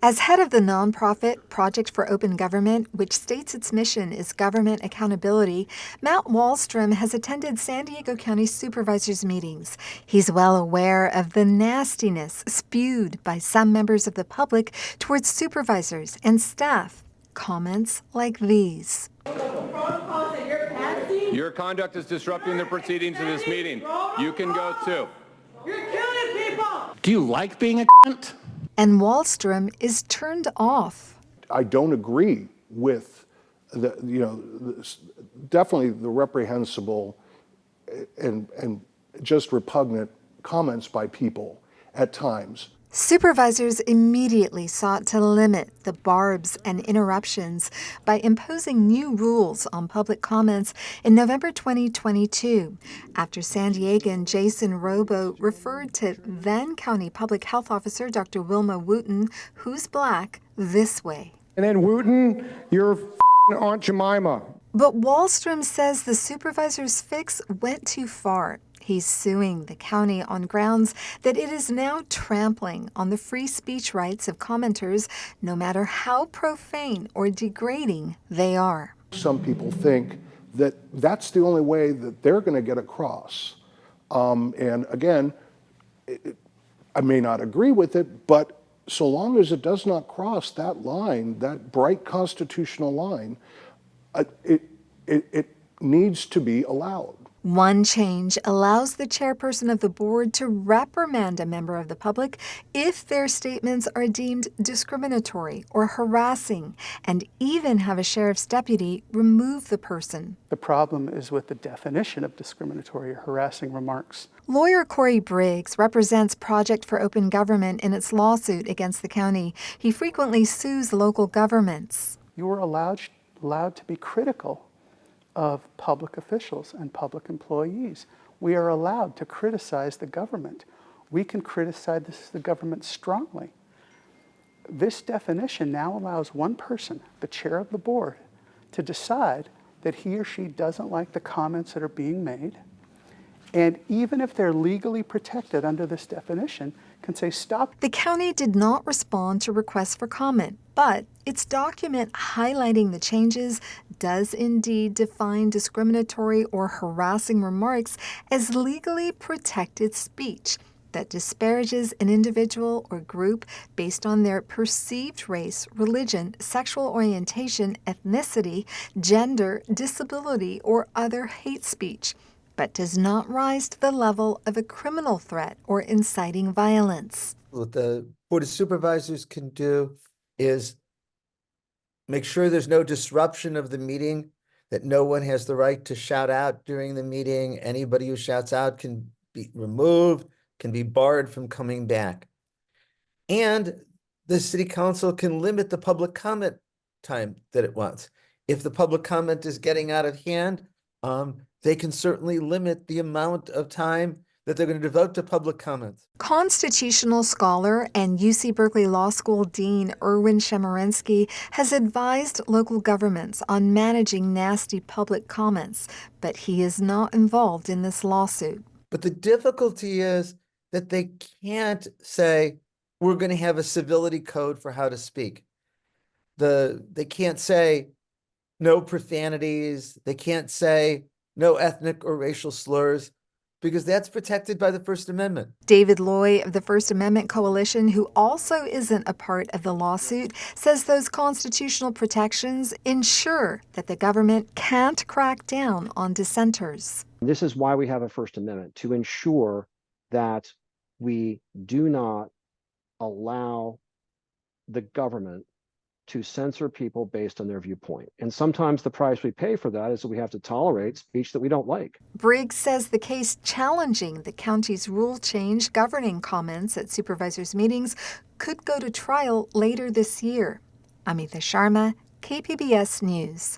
As head of the nonprofit Project for Open Government, which states its mission is government accountability, Matt Wallstrom has attended San Diego County Supervisors meetings. He's well aware of the nastiness spewed by some members of the public towards supervisors and staff. Comments like these. Your conduct is disrupting the proceedings of this meeting. You can go too. You're killing people! Do you like being a cunt? And Wallstrom is turned off. I don't agree with definitely the reprehensible and just repugnant comments by people at times. Supervisors immediately sought to limit the barbs and interruptions by imposing new rules on public comments in November 2022, after San Diegan Jason Robo referred to then County Public Health Officer Dr. Wilma Wooten, who's Black, this way. And then Wooten, you're Aunt Jemima. But Wallstrom says the supervisor's fix went too far. He's suing the county on grounds that it is now trampling on the free speech rights of commenters, no matter how profane or degrading they are. Some people think that that's the only way that they're going to get across. And again, I may not agree with it, but so long as it does not cross that line, that bright constitutional line, it needs to be allowed. One change allows the chairperson of the board to reprimand a member of the public if their statements are deemed discriminatory or harassing, and even have a sheriff's deputy remove the person. The problem is with the definition of discriminatory or harassing remarks. Lawyer Corey Briggs represents Project for Open Government in its lawsuit against the county. He frequently sues local governments. You are allowed to be critical of public officials and public employees. We are allowed to criticize the government. We can criticize the government strongly. This definition now allows one person, the chair of the board, to decide that he or she doesn't like the comments that are being made. And even if they're legally protected under this definition, can say stop. The county did not respond to requests for comment, but its document highlighting the changes does indeed define discriminatory or harassing remarks as legally protected speech that disparages an individual or group based on their perceived race, religion, sexual orientation, ethnicity, gender, disability, or other hate speech, but does not rise to the level of a criminal threat or inciting violence. What the Board of Supervisors can do is make sure there's no disruption of the meeting, that no one has the right to shout out during the meeting. Anybody who shouts out can be removed, can be barred from coming back. And the city council can limit the public comment time that it wants. If the public comment is getting out of hand, they can certainly limit the amount of time that they're going to devote to public comments. Constitutional scholar and UC Berkeley Law School Dean Erwin Chemerinsky has advised local governments on managing nasty public comments, but he is not involved in this lawsuit. But the difficulty is that they can't say, we're going to have a civility code for how to speak. They can't say no profanities. They can't say no ethnic or racial slurs, because that's protected by the First Amendment. David Loy of the First Amendment Coalition, who also isn't a part of the lawsuit, says those constitutional protections ensure that the government can't crack down on dissenters. This is why we have a First Amendment, to ensure that we do not allow the government to censor people based on their viewpoint. And sometimes the price we pay for that is that we have to tolerate speech that we don't like. Briggs says the case challenging the county's rule change governing comments at supervisors' meetings could go to trial later this year. Amita Sharma, KPBS News.